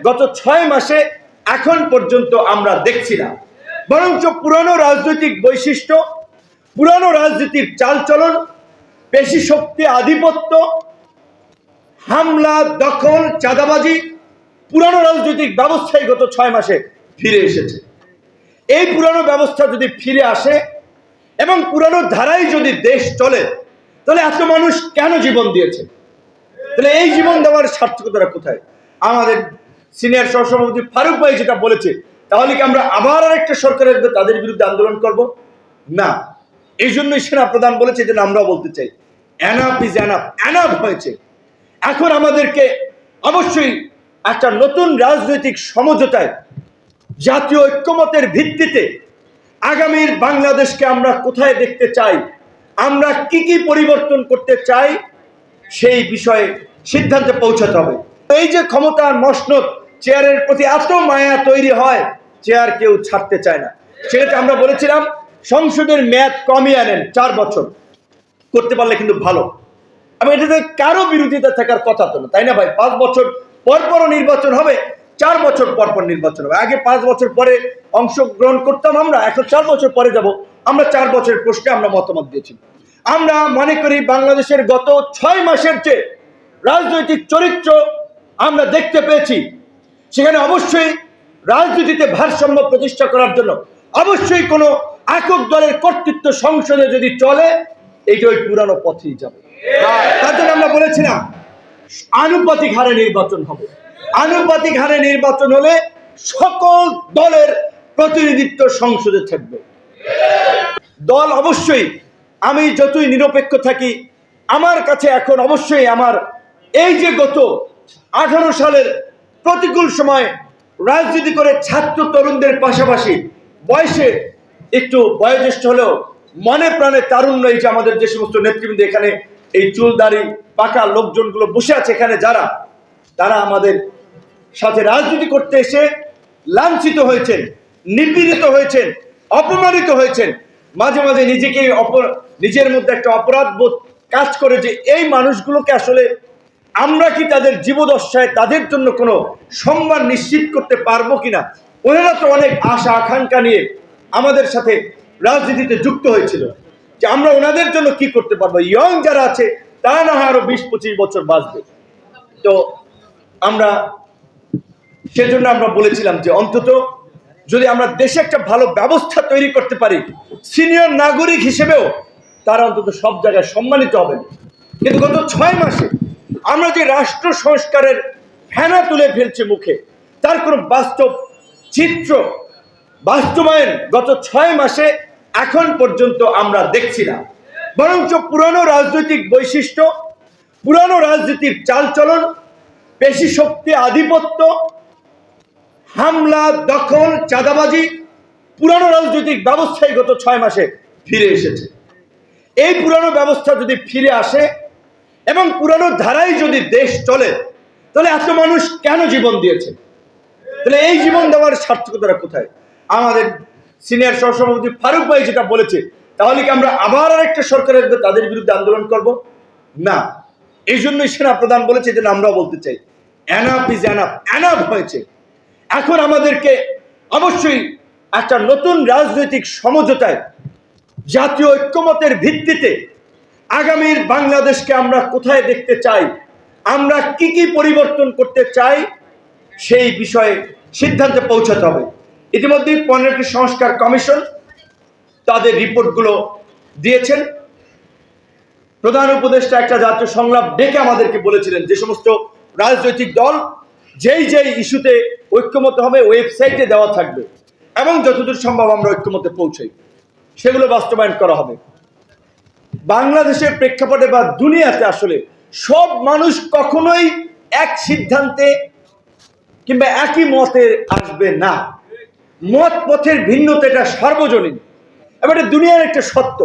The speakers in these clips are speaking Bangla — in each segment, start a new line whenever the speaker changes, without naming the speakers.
গত 6 মাসে এখন পর্যন্ত আমরা দেখছি না, বরঞ্চ পুরানো রাজনৈতিক বৈশিষ্ট্য, পুরানো রাজনীতির চালচলন, পেশি শক্তি, আধিপত্য, হামলা, দখল, চাঁদাবাজি, পুরানো রাজনৈতিক ব্যবস্থাই গত 6 মাসে ফিরে এসেছে। এই পুরানো ব্যবস্থা যদি ফিরে আসে এবং পুরানো ধারায় যদি দেশ চলে, তাহলে এত মানুষ কেন জীবন দিয়েছে? তাহলে এই জীবন দেওয়ার সার্থকতা কোথায়? আমাদের সিনিয়র সহসভাপতি ফারুক ভাই যেটা বলেছে, তাহলে কি আমরা আবার আরেকটা সরকার আসবে তাদের বিরুদ্ধে আন্দোলন করব? না। এই জন্যই সেনা প্রধান বলেছে, যে আমরাও বলতে চাই, এনাফ ইজ এনাফ, এনাফ হয়েছে। এখন আমাদেরকে অবশ্যই একটা নতুন রাজনৈতিক সমঝোতায়, জাতীয় ঐক্যমতের ভিত্তিতে আগামীর বাংলাদেশকে আমরা কোথায় দেখতে চাই, আমরা কি কি পরিবর্তন করতে চাই, সেই বিষয়ে সিদ্ধান্তে পৌঁছাতে হবে। এই যে ক্ষমতার মসনদ, চেয়ারের প্রতি এত মায়া তৈরি হয়, চেয়ার কেউ ছাড়তে চায় না। সেটা আমরা বলেছিলাম, সংসদের মেয়াদ কমিয়ে আনেন, 4 বছর করতে পারলে কিন্তু ভালো। আমি এটাতে কারো বিরোধিতা থাকার কথা তো না, তাই না ভাই? 5 বছর পর পরও নির্বাচন হবে, 4 বছর পর পর নির্বাচন হবে। আগে 5 বছর পরে অংশগ্রহণ করতাম আমরা, এখন 4 বছর পরে যাব। আমরা 4 বছরের প্রশ্নে আমরা মতামত দিয়েছি। আমরা মনে করি বাংলাদেশের গত 6 মাসের যে রাজনৈতিক চরিত্র আমরা দেখতে পেয়েছি, সেখানে অবশ্যই রাজনীতিতে ভারসাম্য প্রতিষ্ঠা করার জন্য অবশ্যই কোনো একক দলের কর্তৃত্ব সংসদে যদি চলে, এইটা ওই পুরানো পথেই যাবে। তার জন্য আমরা বলেছিলাম আনুপাতিক হারে নির্বাচন হবে। আনুপাতিক হারে নির্বাচন হলে সকল দলের প্রতিনিধিত্ব সংসদে থাকবে। দল অবশ্যই, আমি যতই নিরপেক্ষ থাকি, আমার কাছে এখন অবশ্যই আমার এই যে গত 18 সালের প্রতিকূল সময় রাজনীতি করে ছাত্র তরুণদের পাশাপাশি বয়সে একটু বয়োজ্যেষ্ঠ হলেও মনে প্রাণে তারুণ্য, এই যে আমাদের যে সমস্ত নেতৃবৃন্দ এখানে এই চুলদাড়ি পাকা লোকজনগুলো বসে আছে এখানে, যারা তারা আমাদের সাথে রাজনীতি করতে এসে লাঞ্ছিত হয়েছেন, নিপীড়িত হয়েছেন, অপমানিত হয়েছেন, মাঝে মাঝে নিজের মধ্যে একটা অপরাধ বোধ কাজ করে, যে এই মানুষগুলোকে আসলে আমরা কি তাদের জীবদশায় তাদের জন্য কোনো সম্মান নিশ্চিত করতে পারবো কিনা। ওনারা তো অনেক আশা আকাঙ্ক্ষা নিয়ে আমাদের সাথে রাজনীতিতে যুক্ত হয়েছিল, যে আমরা ওনাদের জন্য কি করতে পারবো। ইয়ং যারা আছে তারা না হয় আরো 20-25 বছর বাঁচবে। তো আমরা সেজন্য আমরা বলেছিলাম যে অন্তত যদি আমরা দেশে একটা ভালো ব্যবস্থা তৈরি করতে পারি, সিনিয়র নাগরিক হিসেবেও তারা অন্তত সব জায়গায় সম্মানিত হবেন। কিন্তু গত 6 মাসে আমরা যে রাষ্ট্র সংস্কারের ফেনা তুলে ফেলছে মুখে, তার কোনো বাস্তব চিত্র বাস্তবায়ন গত 6 মাসে এখন পর্যন্ত আমরা দেখছি না। বরঞ্চ পুরানো রাজনৈতিক বৈশিষ্ট্য, পুরানো রাজনীতির চালচলন, পেশি শক্তি, আধিপত্য, হামলা, দখল, চাঁদাবাজি, পুরানো রাজনৈতিক ব্যবস্থাই গত 6 মাসে ফিরে এসেছে। এই পুরানো ব্যবস্থা যদি ফিরে আসে এবং পুরানো ধারায় যদি দেশ চলে, তাহলে এত মানুষ কেন জীবন দিয়েছে? তাহলে এই জীবন দেওয়ার সার্থকতা কোথায়? আমাদের সিনিয়র সহসভাপতি ফারুক ভাই যেটা বলেছে, তাহলে কি আমরা আবার আরেকটা সরকার আসবে তাদের বিরুদ্ধে আন্দোলন করব? না। এই জন্যই সেনা প্রধান বলেছে, যে আমরাও বলতে চাই, এনাফ ইজ এনাফ, এনাফ হয়েছে। এখন আমাদেরকে অবশ্যই একটা নতুন রাজনৈতিক সমঝোতায়, জাতীয় ঐক্যমতের ভিত্তিতে আগামীর বাংলাদেশকে আমরা কোথায় দেখতে চাই, আমরা কি কি পরিবর্তন করতে চাই, সেই বিষয়ে সিদ্ধান্তে পৌঁছাতে হবে। ইতিমধ্যে 15টি সংস্কার কমিশন তাদের রিপোর্টগুলো দিয়েছেন। প্রধান উপদেষ্টা একটা জাতীয় সংলাপ ডেকে আমাদেরকে বলেছিলেন, যে সমস্ত রাজনৈতিক দল যেই ইস্যুতে ঐক্যমত হবে ওয়েবসাইটে দেওয়া থাকবে, এবং যতদূর সম্ভব আমরা ঐক্যমতে পৌঁছাই, সেগুলো বাস্তবায়ন করা হবে। বাংলাদেশের প্রেক্ষাপটে বা দুনিয়াতে আসলে সব মানুষ কখনোই এক সিদ্ধান্তে কিংবা একই মতে আসবে না। মত পথের ভিন্নতা এটা সার্বজনীন, এবার দুনিয়ার একটা সত্য।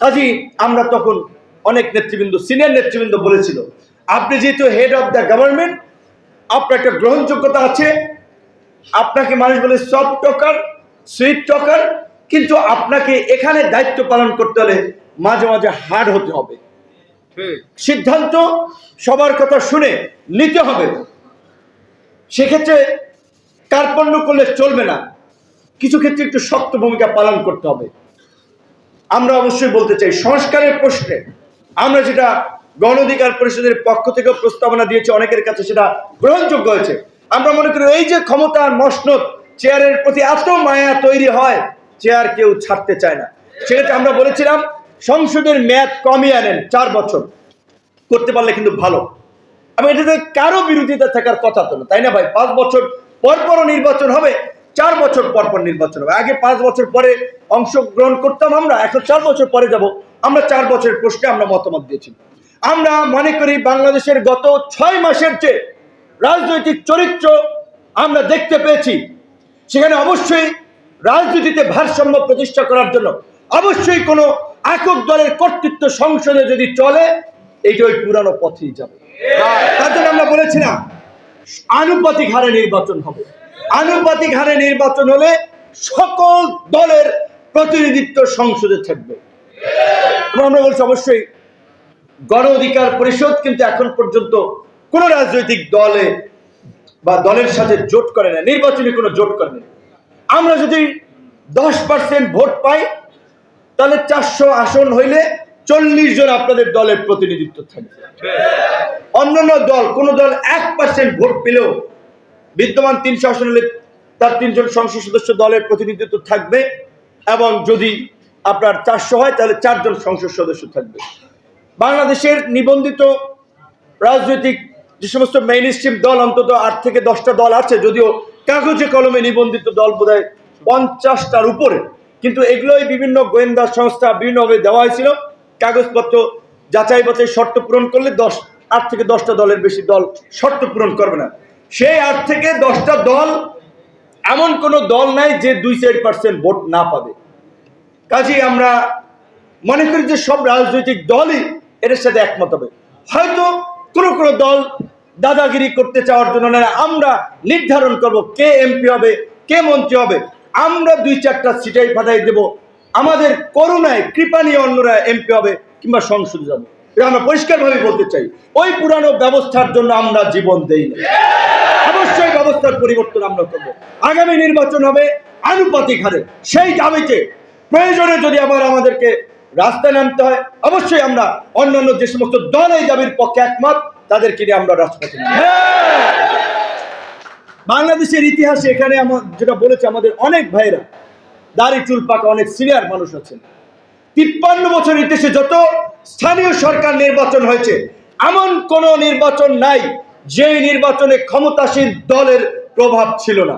কাজেই আমরা তখন অনেক নেতৃবৃন্দ, সিনিয়র নেতৃবৃন্দ বলেছিল, আপনি যেহেতু হেড অফ দ্য গভর্নমেন্ট, আপনার একটা গ্রহণযোগ্যতা আছে, আপনাকে মানুষ বলে সফট টকার, সুইট টকার, কিন্তু আপনাকে এখানে দায়িত্ব পালন করতে হলে মাঝে মাঝে হার্ড হতে হবে। সিদ্ধান্ত সবার কথা শুনে নিতে হবে। সেক্ষেত্রে কার্পণ্য করলে চলবে না, কিছু ক্ষেত্রে একটু শক্ত ভূমিকা পালন করতে হবে। আমরা অবশ্যই বলতে চাই, সংস্কারের প্রশ্নে আমরা যেটা গণ অধিকার পরিষদের পক্ষ থেকে প্রস্তাবনা দিয়েছি, অনেকের কাছে সেটা গ্রহণযোগ্য হয়েছে। আমরা মনে করি এই যে ক্ষমতার মসনদ, চেয়ারের প্রতি এত মায়া তৈরি হয়, চেয়ার কেউ ছাড়তে চায় না। সেক্ষেত্রে আমরা বলেছিলাম সংসদের মেয়াদ কমিয়ে আনেন 4 বছর, করতে পারলে কিন্তু ভালো। আমি এটাতে কারো বিরোধিতা থাকার কথা তো না, তাই না ভাই? 5 বছর পর পরও নির্বাচন হবে, 4 বছর পর পর নির্বাচন হবে। আগে 5 বছর পরে অংশগ্রহণ করতাম আমরা, এখন 4 বছর পরে যাব। আমরা 4 বছরের প্রশ্নে আমরা মতামত দিয়েছি। আমরা মনে করি বাংলাদেশের গত 6 মাসের যে রাজনৈতিক চরিত্র আমরা দেখতে পেয়েছি, সেখানে অবশ্যই রাজনীতিতে ভারসাম্য প্রতিষ্ঠা করার জন্য অবশ্যই কোনো একক দলের কর্তৃত্ব সংসদে যদি চলে, এইটা ওই পুরানো পথেই যাবে। তার জন্য আমরা বলেছিলাম আনুপাতিক হারে নির্বাচন হবে। আনুপাতিক হারে নির্বাচন হলে সকল দলের প্রতিনিধিত্ব সংসদে থাকবে। আমরা বলছি অবশ্যই গণ অধিকার পরিষদ কিন্তু এখন পর্যন্ত কোন রাজনৈতিক দলে বা দলের সাথে জোট করে না, নির্বাচনী কোনো জোট করে না। আমরা যদি 10% ভোট পাই, তাহলে 400 আসন হইলে 40 জন আপনাদের দলের প্রতিনিধিত্ব থাকবে। অন্যান্য দল, কোন দল 1% ভোট পেলেও বিদ্যমান 300 আসন হলে তার 3 জন সংসদ সদস্য দলের প্রতিনিধিত্ব থাকবে, এবং যদি আপনার 400 হয় তাহলে 4 জন সংসদ সদস্য থাকবে। বাংলাদেশের নিবন্ধিত রাজনৈতিক যে সমস্ত মেইন স্ট্রিম দল, অন্তত 8 থেকে 10টা দল আছে, যদিও কাগজে কলমে নিবন্ধিত দল বোধহয় 50টার উপরে, কিন্তু এগুলোই বিভিন্ন গোয়েন্দা সংস্থা বিভিন্নভাবে দেওয়া হয়েছিল। কাগজপত্র যাচাই বাছাই শর্ত পূরণ করলে 8 থেকে 10টা দলের বেশি দল শর্ত পূরণ করবে না। সেই 8 থেকে 10টা দল, এমন কোন দল নাই যে 2-4% ভোট না পাবে। কাজেই আমরা মনে করি যে সব রাজনৈতিক দলই এর সাথে একমত হবে। হয়তো কোন দল দাদাগিরি করতে চাওয়ার জন্য না, আমরা নির্ধারণ করব কে এমপি হবে, কে মন্ত্রী হবে। আমরা 2-4টা সিটাই পাঠাই দেব, আমাদের করুণায় কৃপা নিয়ে অন্যরা এমপি হবে কিংবা সংসদে যাবে। এটা আমরা পরিষ্কারভাবে বলতে চাই। ওই পুরানো ব্যবস্থার জন্য আমরা জীবন দেই না। অবশ্যই ব্যবস্থার পরিবর্তন আমরা করব। আগামী নির্বাচন হবে আনুপাতিক হারে। সেই দাবিতে প্রয়োজনে যদি আবার আমাদেরকে রাস্তায় নামতে হয়, অবশ্যই আমরা অন্যান্য যে সমস্ত দল এই দাবির পক্ষে একমত, তাদেরকে নিয়ে আমরা রাজপথে নামব। বাংলাদেশের ইতিহাসে এখানে যেটা বলেছে, আমাদের অনেক ভাইরা দাড়ি চুল পাকা অনেক সিনিয়র মানুষ আছেন। 53 বছর ইতিহাসে যত স্থানীয় সরকার নির্বাচন হয়েছে, এমন কোন নির্বাচন নাই যেই নির্বাচনে ক্ষমতাসীন দলের প্রভাব ছিল না।